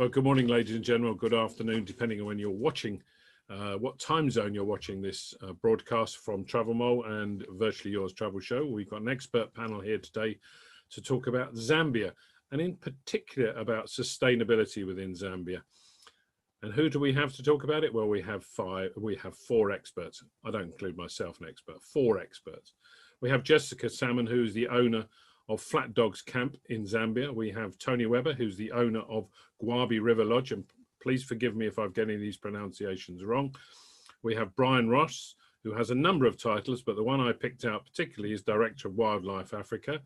Well, good morning, ladies and gentlemen. Good afternoon, depending on when you're watching, what time zone you're watching this broadcast from Travel Mole and Virtually Yours Travel Show. We've got an expert panel here today to talk about Zambia, and in particular about sustainability within Zambia. And who do we have to talk about it? Well, we have four experts. I don't include myself an expert, four experts. We have Jessica Salmon, who's the owner of Flat Dogs Camp in Zambia. We have Tony Webber, who's the owner of Gwabi River Lodge, and please forgive me if I've got any of these pronunciations wrong. We have Brian Ross, who has a number of titles, but the one I picked out particularly is Director of Wildlife Africa.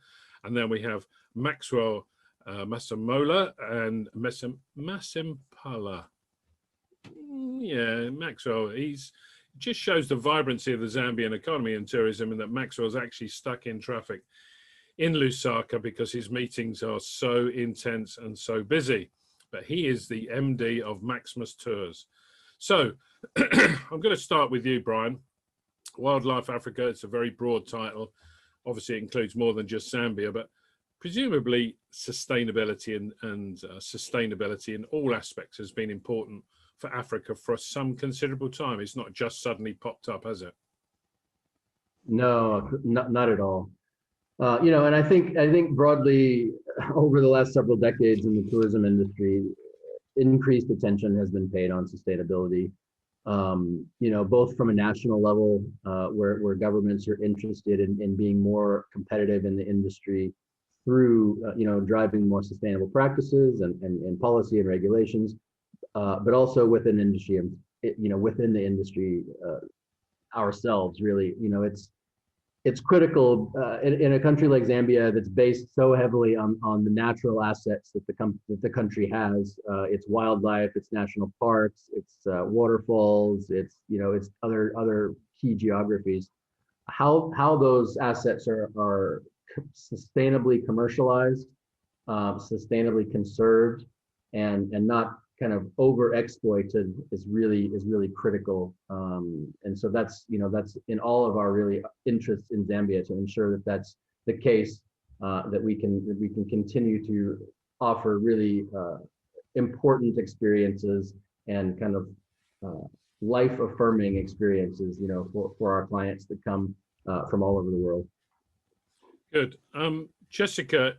And then we have Maxwell Masemola and Masempala. Yeah, Maxwell, he's just shows the vibrancy of the Zambian economy and tourism, and that Maxwell's actually stuck in traffic in Lusaka because his meetings are so intense and so busy. But he is the MD of Maximus Tours. So I'm going to start with you, Brian. Wildlife Africa, it's a very broad title. Obviously, it includes more than just Zambia, but presumably sustainability and sustainability in all aspects has been important for Africa for some considerable time. It's not just suddenly popped up, has it? No, not at all. And I think broadly over the last several decades in the tourism industry, increased attention has been paid on sustainability. Both from a national level, where governments are interested in being more competitive in the industry through, driving more sustainable practices and policy and regulations, but also within industry, within the industry ourselves, really, it's critical in a country like Zambia that's based so heavily on the natural assets that the country has. Its wildlife, its national parks, its waterfalls, its other key geographies. How those assets are sustainably commercialized, sustainably conserved, and not kind of overexploited is really critical, and so that's in all of our really interests in Zambia to ensure that that's the case, that we can continue to offer really important experiences and kind of life affirming experiences, for our clients that come from all over the world. Good. Jessica,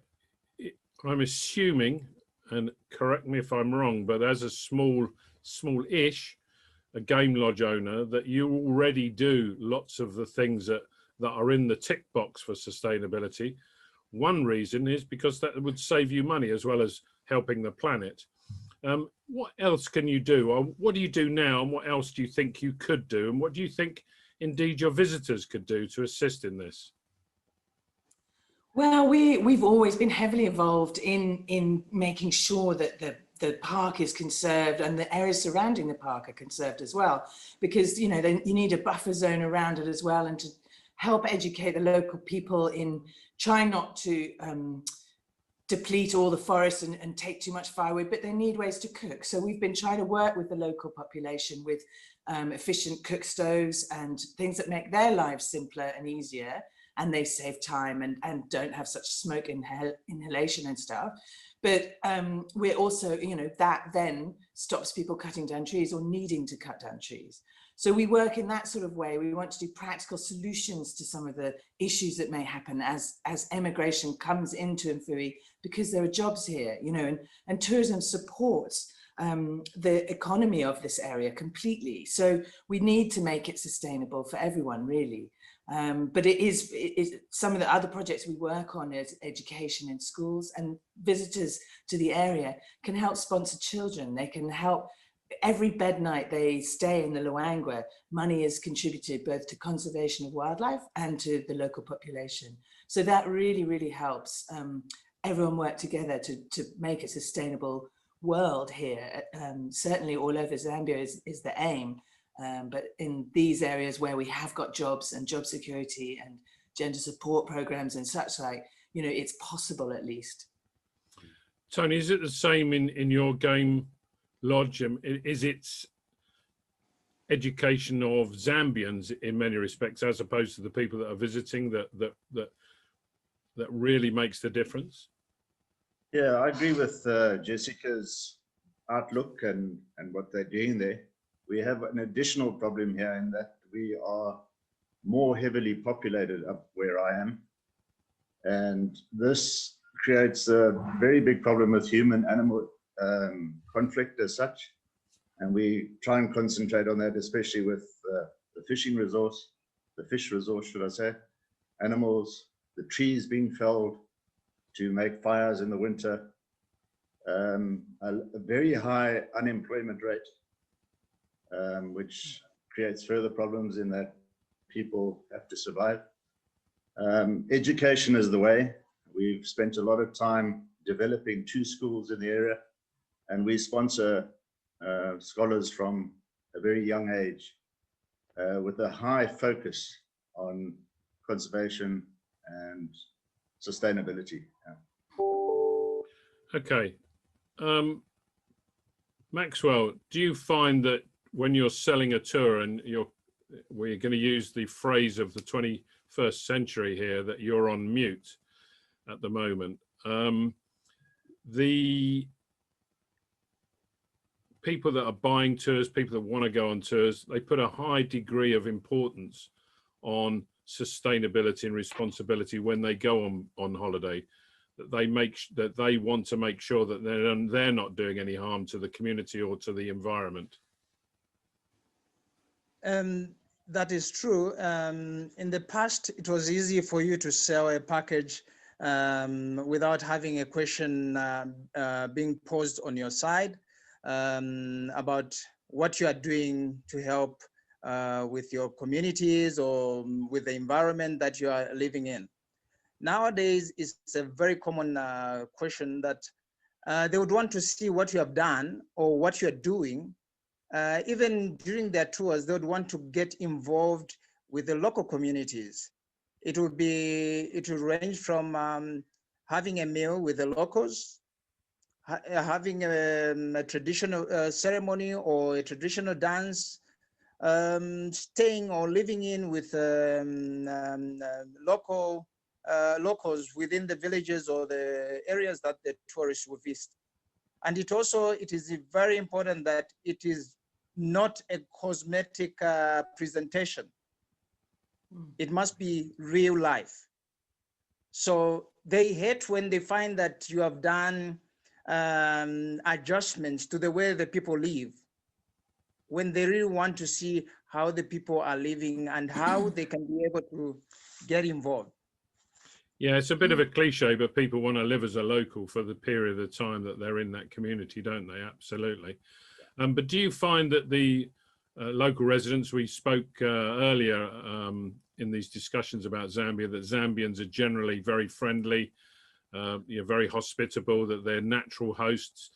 I'm assuming, and correct me if I'm wrong, but as a small-ish a game lodge owner, that you already do lots of the things that are in the tick box for sustainability. One reason is because that would save you money as well as helping the planet. What else can you do, or what do you do now, and what else do you think you could do, and what do you think indeed your visitors could do to assist in this? Well, we've always been heavily involved in making sure that the park is conserved and the areas surrounding the park are conserved as well, because you need a buffer zone around it as well, and to help educate the local people in trying not to deplete all the forests and take too much firewood, but they need ways to cook. So we've been trying to work with the local population with efficient cook stoves and things that make their lives simpler and easier, and they save time and don't have such smoke inhalation and stuff. But we're also, that then stops people cutting down trees or needing to cut down trees. So we work in that sort of way. We want to do practical solutions to some of the issues that may happen as emigration comes into Mfui, because there are jobs here, and tourism supports the economy of this area completely. So we need to make it sustainable for everyone, really. But it is some of the other projects we work on is education in schools, and visitors to the area can help sponsor children. They can help every bed night they stay in the Luangwa. Money is contributed both to conservation of wildlife and to the local population. So that really, really helps everyone work together to make a sustainable world here. Certainly all over Zambia is the aim. But in these areas where we have got jobs and job security and gender support programs and such like, it's possible at least. Tony, is it the same in your game lodge? Is it education of Zambians in many respects, as opposed to the people that are visiting, that really makes the difference? Yeah, I agree with Jessica's outlook and what they're doing there. We have an additional problem here in that we are more heavily populated up where I am. And this creates a very big problem with human-animal conflict as such. And we try and concentrate on that, especially with the fishing resource, the fish resource, should I say, animals, the trees being felled to make fires in the winter, a very high unemployment rate, which creates further problems in that people have to survive. Education is the way. We've spent a lot of time developing 2 schools in the area, and we sponsor scholars from a very young age with a high focus on conservation and sustainability. Okay. Maxwell, do you find that when you're selling a tour and we're going to use the phrase of the 21st century here, that you're on mute at the moment, the people that are buying tours, people that want to go on tours, they put a high degree of importance on sustainability and responsibility when they go on holiday, that they want to make sure that they're not doing any harm to the community or to the environment. That is true. In the past, it was easy for you to sell a package without having a question being posed on your side about what you are doing to help with your communities or with the environment that you are living in. Nowadays, it's a very common question that they would want to see what you have done or what you are doing. Even during their tours, they would want to get involved with the local communities. It would range from having a meal with the locals, having a traditional ceremony or a traditional dance, staying or living in with locals within the villages or the areas that the tourists will visit. And it is very important that it is not a cosmetic presentation. It must be real life. So they hate when they find that you have done adjustments to the way the people live, when they really want to see how the people are living and how they can be able to get involved. Yeah, it's a bit of a cliche, but people want to live as a local for the period of time that they're in that community, don't they? Absolutely. But do you find that the local residents, we spoke earlier in these discussions about Zambia, that Zambians are generally very friendly, very hospitable, that they're natural hosts?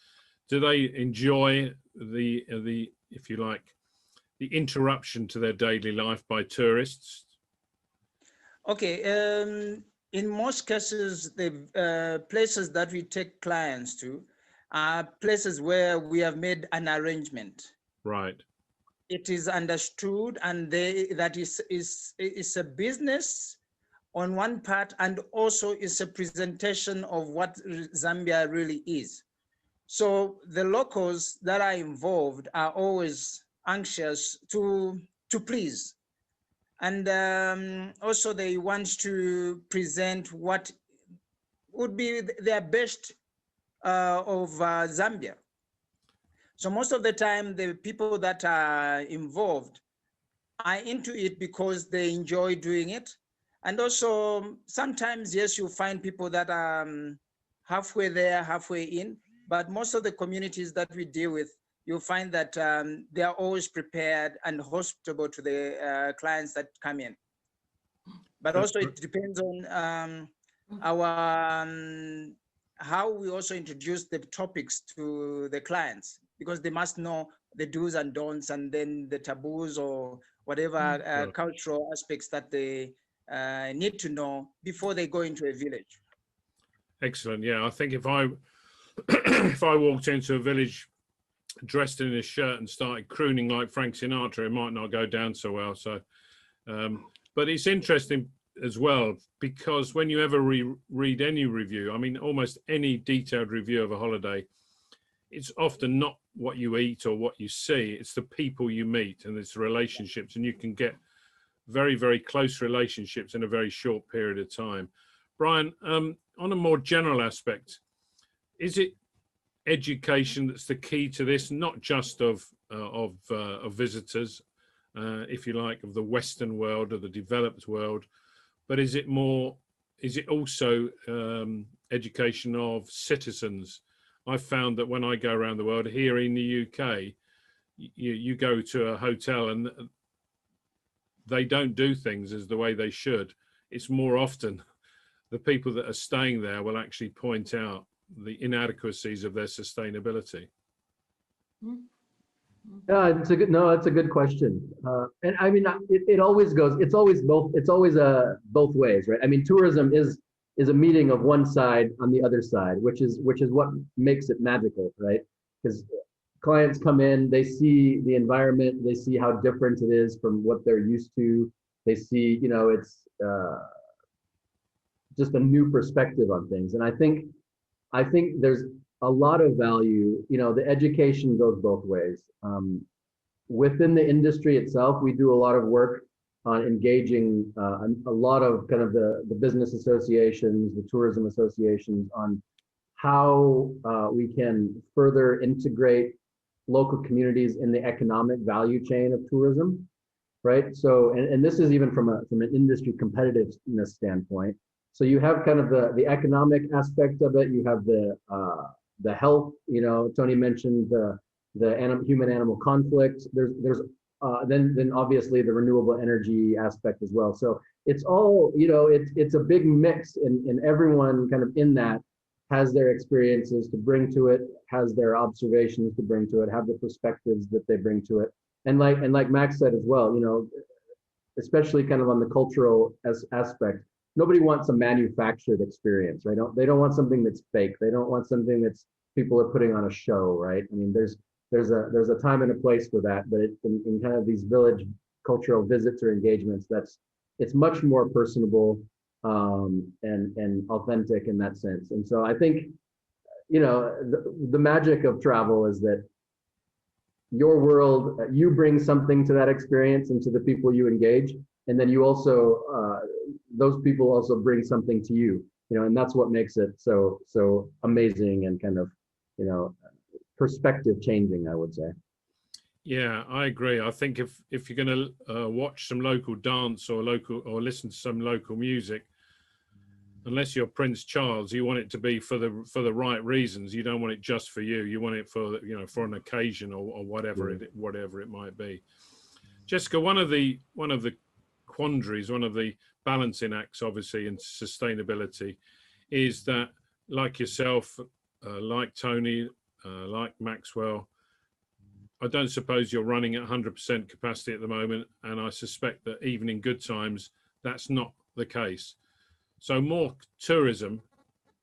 Do they enjoy the if you like, the interruption to their daily life by tourists? Okay. In most cases, the places that we take clients to are places where we have made an arrangement. Right. It is understood, and that is a business on one part, and also is a presentation of what Zambia really is. So the locals that are involved are always anxious to please. And also they want to present what would be their best of Zambia. So most of the time, the people that are involved are into it because they enjoy doing it. And also sometimes, yes, you'll find people that are halfway there, halfway in, but most of the communities that we deal with, you'll find that they are always prepared and hospitable to the clients that come in. But also it depends on how we also introduce the topics to the clients, because they must know the do's and don'ts, and then the taboos or whatever cultural aspects that they need to know before they go into a village. Excellent. Yeah, I think if I if I walked into a village dressed in a shirt and started crooning like Frank Sinatra, it might not go down so well. So, but it's interesting as well, because when you ever read any review, I mean, almost any detailed review of a holiday, it's often not what you eat or what you see, it's the people you meet and it's relationships, and you can get very, very close relationships in a very short period of time. Brian, on a more general aspect, is it education that's the key to this, not just of visitors, if you like, of the Western world or the developed world, but is it also education of citizens? I've found that when I go around the world, here in the UK, you go to a hotel and they don't do things as the way they should. It's more often the people that are staying there will actually point out the inadequacies of their sustainability. Yeah, it's a good question. And I mean, it always goes, it's always both ways, right? I mean, tourism is a meeting of one side on the other side, which is what makes it magical, right? Because clients come in, they see the environment, they see how different it is from what they're used to. They see, it's just a new perspective on things. And I think there's a lot of value, the education goes both ways. Within the industry itself, we do a lot of work on engaging a lot of kind of the business associations, the tourism associations, on how we can further integrate local communities in the economic value chain of tourism, right? So, and this is even from an industry competitiveness standpoint. So you have kind of the economic aspect of it. You have the health. Tony mentioned the human-animal conflict. There's then obviously the renewable energy aspect as well. So it's all, it's a big mix, and everyone kind of in that has their experiences to bring to it, has their observations to bring to it, have the perspectives that they bring to it. And like Max said as well, especially kind of on the cultural aspect, nobody wants a manufactured experience, right? They don't want something that's fake. They don't want something that's people are putting on a show, right? I mean, there's a time and a place for that, but in kind of these village cultural visits or engagements, it's much more personable and authentic in that sense. And so I think, the magic of travel is that your world, you bring something to that experience and to the people you engage, and then you also those people also bring something to you, and that's what makes it so amazing and kind of perspective changing, I would say. Yeah, I agree. I think if you're going to watch some local dance or listen to some local music, unless you're Prince Charles, you want it to be for the right reasons. You don't want it just for you. You want it for for an occasion or whatever it might be. Jessica, one of the quandaries, one of the balancing acts, obviously, in sustainability, is that, like yourself, like Tony, like Maxwell, I don't suppose you're running at 100% capacity at the moment, and I suspect that even in good times, that's not the case. So more tourism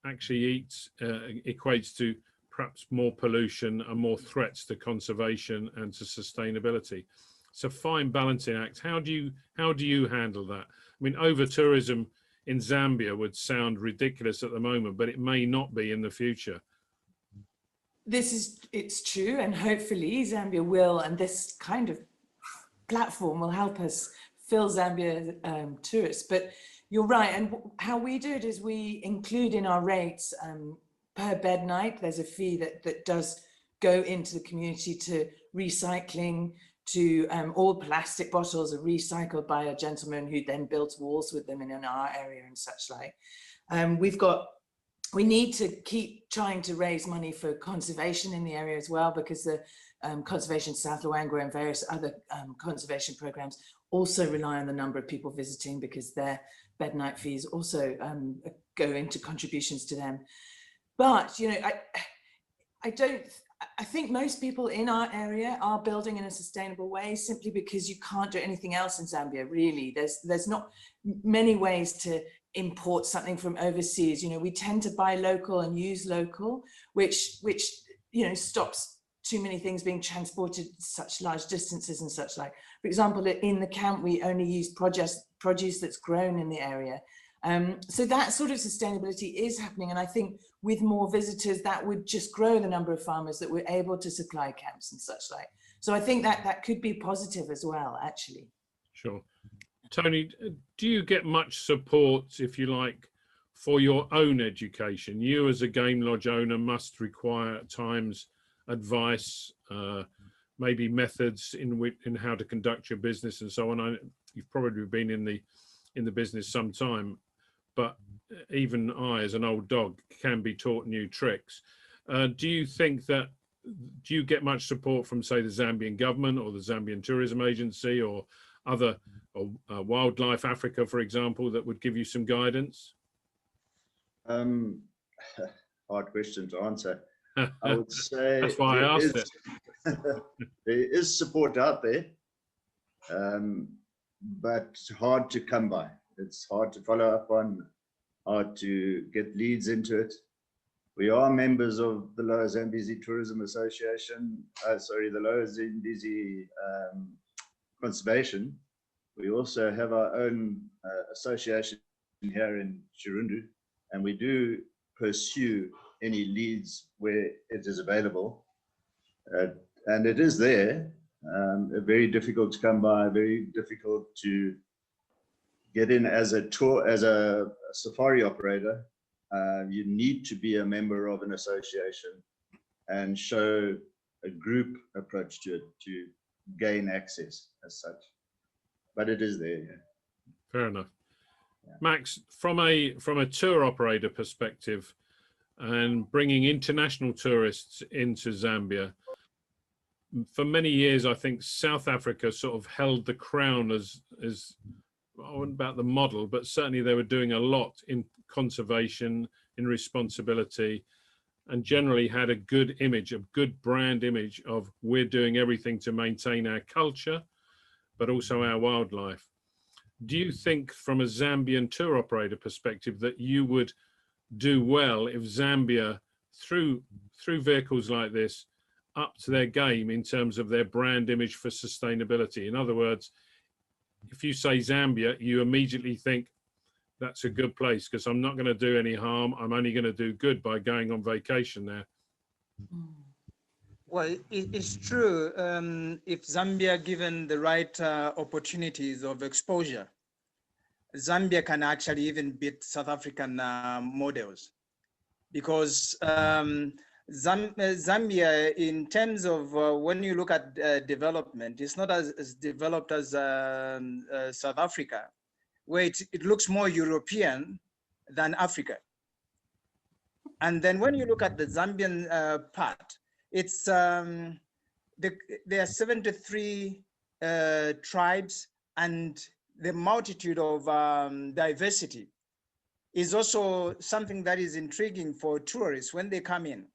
actually equates to perhaps more pollution and more threats to conservation and to sustainability. It's a fine balancing act. How do you handle that? I mean, over tourism in Zambia would sound ridiculous at the moment, but it may not be in the future. It's true, and hopefully Zambia will, and this kind of platform will help us fill Zambia tourists. But you're right, and how we do it is we include in our rates per bed night. There's a fee that does go into the community to recycling, to all plastic bottles are recycled by a gentleman who then builds walls with them in our area and such like. We need to keep trying to raise money for conservation in the area as well, because the Conservation South Luangwa and various other conservation programs also rely on the number of people visiting, because their bed night fees also go into contributions to them. But I think most people in our area are building in a sustainable way, simply because you can't do anything else in Zambia, really. There's not many ways to import something from overseas. We tend to buy local and use local, which stops too many things being transported such large distances and such like. For example, in the camp, we only use produce that's grown in the area. So that sort of sustainability is happening. And I think with more visitors, that would just grow the number of farmers that we're able to supply camps and such like. So I think that that could be positive as well, actually. Sure. Tony, do you get much support, if you like, for your own education? You as a game lodge owner must require at times advice, maybe methods in how to conduct your business and so on. You've probably been in the business some time, but even I, as an old dog, can be taught new tricks. Do you think that, do you get much support from, say, the Zambian government or the Zambian Tourism Agency or other, or Wildlife Africa, for example, that would give you some guidance? Hard question to answer. I would say that's why I asked it. There is support out there, but hard to come by. It's hard to follow up on, hard to get leads into it. We are members of the Lower Zambezi Tourism Association, the Lower Zambezi Conservation. We also have our own association here in Chirundu, and we do pursue any leads where it is available. And it is there, very difficult to come by, very difficult to get in as a safari operator. You need to be a member of an association and show a group approach to it to gain access as such. But it is there. Yeah. Fair enough. Yeah. Max, from a tour operator perspective and bringing international tourists into Zambia, for many years, I think South Africa sort of held the crown as I wasn't about the model, but certainly they were doing a lot in conservation, in responsibility, and generally had a good image, a good brand image of we're doing everything to maintain our culture, but also our wildlife. Do you think from a Zambian tour operator perspective that you would do well if Zambia, through vehicles like this, up to their game in terms of their brand image for sustainability? In other words, if you say Zambia, you immediately think that's a good place because I'm not going to do any harm. I'm only going to do good by going on vacation there. Well, it's true. If Zambia given the right opportunities of exposure, Zambia can actually even beat South African models, because Zambia, in terms of when you look at development, it's not as developed as South Africa, where it looks more European than Africa. And then when you look at the Zambian part, it's there are 73 tribes, and the multitude of diversity is also something that is intriguing for tourists when they come in.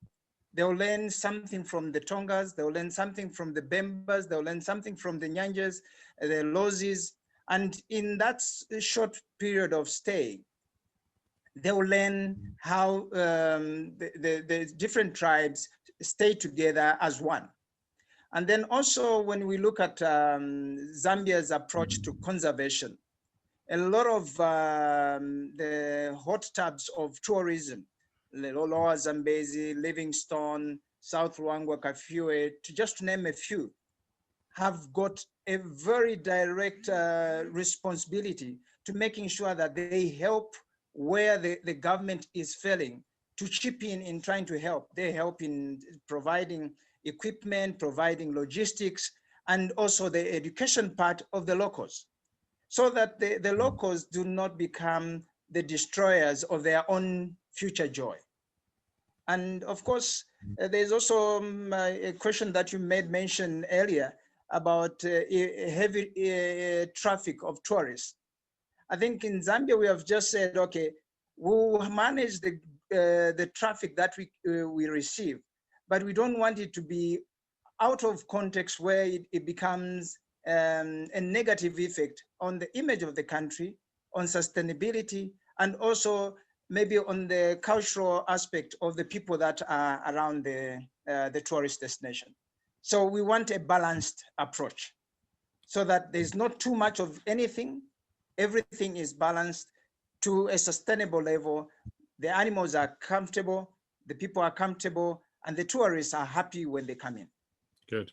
They'll learn something from the Tongas, they'll learn something from the Bembas, they'll learn something from the Nyanjas, the Lozis, and in that short period of stay, they'll learn how the different tribes stay together as one. And then also when we look at Zambia's approach to conservation, a lot of the hot tubs of tourism, Lower Zambezi, Livingstone, South Luangwa, Kafue, just to name a few, have got a very direct responsibility to making sure that they help where the government is failing, to chip in trying to help. They help in providing equipment, providing logistics, and also the education part of the locals, so that the locals do not become the destroyers of their own future joy. And of course, there's also a question that you made mention earlier about heavy traffic of tourists. I think in Zambia, we have just said, okay, we'll manage the traffic that we receive, but we don't want it to be out of context where it becomes a negative effect on the image of the country, on sustainability, and also maybe on the cultural aspect of the people that are around the tourist destination. So we want a balanced approach so that there's not too much of anything, everything is balanced, to a sustainable level. The animals are comfortable, the people are comfortable, and the tourists are happy when they come in. Good.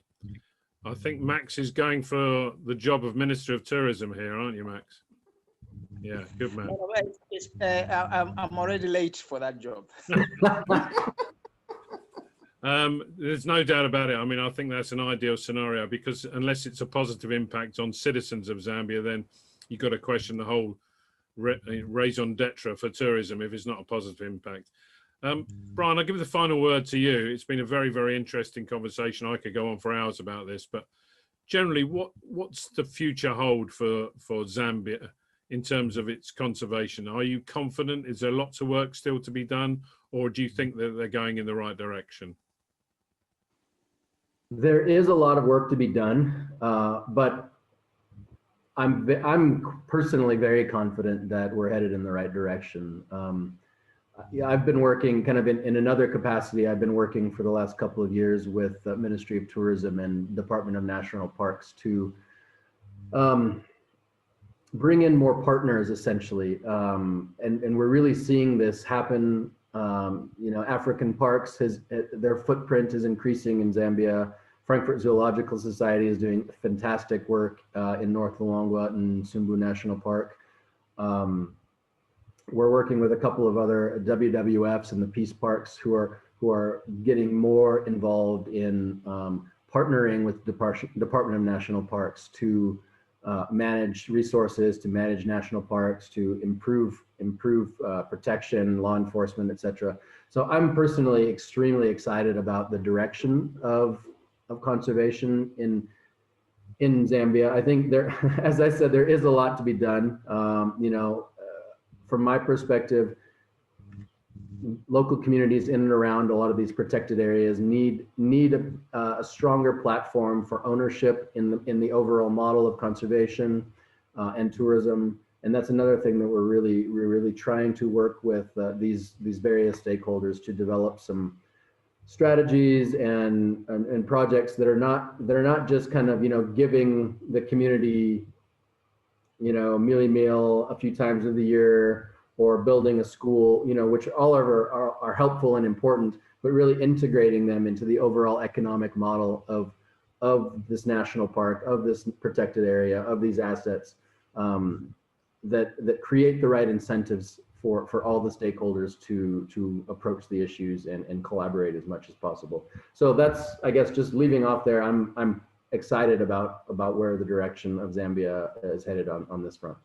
I think Max is going for the job of Minister of Tourism here, aren't you, Max? Yeah, good man. I'm already late for that job. There's no doubt about it. I mean, I think that's an ideal scenario, because unless it's a positive impact on citizens of Zambia, then you've got to question the whole raison d'etre for tourism if it's not a positive impact. Brian, I'll give the final word to you. It's been a very, very interesting conversation. I could go on for hours about this, but generally, what's the future hold for Zambia in terms of its conservation? Are you confident? Is there lots of work still to be done, or do you think that they're going in the right direction? There is a lot of work to be done, but I'm personally very confident that we're headed in the right direction. Yeah, I've been working kind of in another capacity. I've been working for the last couple of years with the Ministry of Tourism and Department of National Parks to bring in more partners, essentially. And we're really seeing this happen. You know, African Parks, their footprint is increasing in Zambia. Frankfurt Zoological Society is doing fantastic work in North Luangwa and Sumbu National Park. We're working with a couple of other WWFs and the Peace Parks who are getting more involved in partnering with Department of National Parks to manage resources, to manage national parks, to improve protection, law enforcement, etc. So I'm personally extremely excited about the direction of conservation in Zambia. I think there, as I said, there is a lot to be done. You know, from my perspective, local communities in and around a lot of these protected areas need a stronger platform for ownership in the overall model of conservation and tourism. And that's another thing that we're really trying to work with these various stakeholders to develop some strategies and projects that are not just kind of, you know, giving the community, you know, mealy meal a few times of the year, or building a school, you know, which all are helpful and important, but really integrating them into the overall economic model of this national park, of this protected area, of these assets, that create the right incentives for all the stakeholders to approach the issues and collaborate as much as possible. So that's, I guess, just leaving off there. I'm excited about where the direction of Zambia is headed on this front.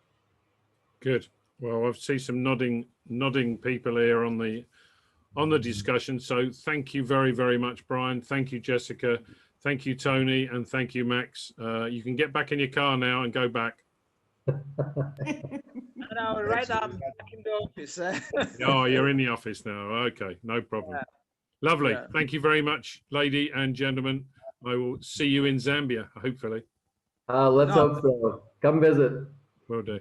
Good. Well, I see some nodding people here on the discussion. So thank you very, very much, Brian. Thank you, Jessica. Thank you, Tony, and thank you, Max. You can get back in your car now and go back. No, right, I'm back in the office. Oh, you're in the office now. Okay, no problem. Yeah. Lovely. Yeah. Thank you very much, lady and gentlemen. I will see you in Zambia, hopefully. Let's hope so. Come visit. Will do.